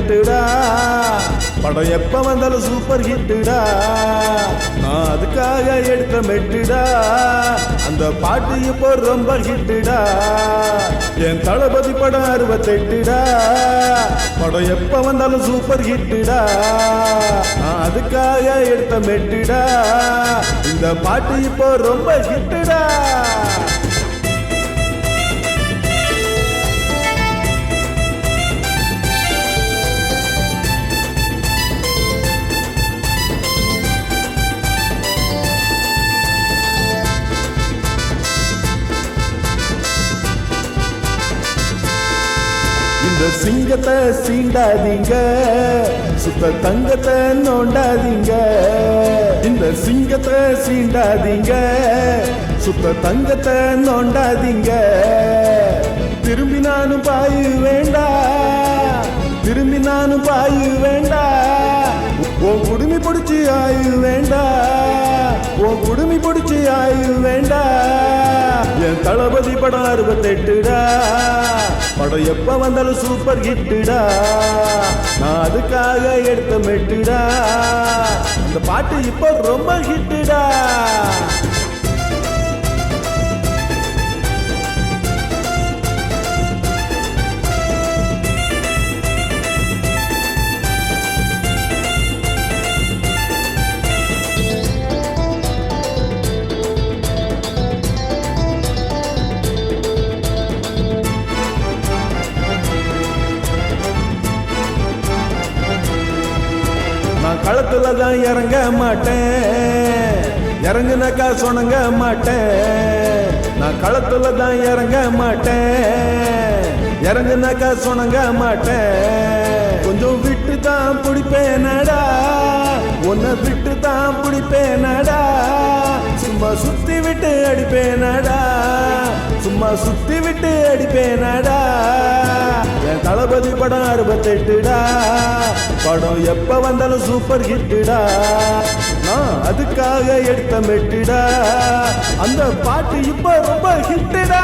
அறுபத்தெட்டுடா. படம் எப்ப வந்தாலும் சூப்பர் ஹிட்டுடா. நான் அதுக்காக எடுத்த மெட்டுடா. அந்த பாட்டு இப்போ ரொம்ப ஹிட்டுடா. என் தளபதி படம் 68டா. படம் எப்ப வந்தாலும் சூப்பர் ஹிட்டுடா. நான் அதுக்காக எடுத்த மெட்டுடா. இந்த பாட்டு இப்போ ரொம்ப ஹிட்டுடா. இந்த சிங்கத்தை சீண்டாதீங்க, சுத்த தங்கத்தை நோண்டாதீங்க. இந்த சிங்கத்தை சீண்டாதீங்க, சுத்த தங்கத்தை நோண்டாதீங்க. திரும்பி நானும் பாயு வேண்டா, திரும்பி நானும் பாயு வேண்டா. உன் குடுமி பிடிச்சி ஆயு வேண்டா, உன் குடுமி பிடிச்சி ஆயு வேண்டா. என் தளபதி படம் 68டா. படம் எப்ப வந்தாலும் சூப்பர் ஹிட்டுடா. நான் அதுக்காக எடுத்த மெட்டுடா. இந்த பாட்டு இப்போ ரொம்ப ஹிட்டுடா. நான் களத்துல தான் இறங்க மாட்டேன், இறங்குனாக்கா சொனங்க மாட்டேன். நான் களத்துல தான் இறங்க மாட்டேன், இறங்குனாக்கா சொனங்க மாட்டேன். கொஞ்சம் விட்டு தான் பிடிப்பேனடா, உன்னை விட்டு தான் பிடிப்பேனடா. சும்மா சுத்தி விட்டு அடிப்பேனடா, சும்மா சுத்தி விட்டு அடிப்பேனடா. என் தளபதி படம் 68டா. படம் எப்ப வந்தாலும் சூப்பர் ஹிட்டுடா. நான் அதுக்காக எடுத்த மெட்டுடா. அந்த பாட்டு இப்ப ரொம்ப ஹிட்டுடா.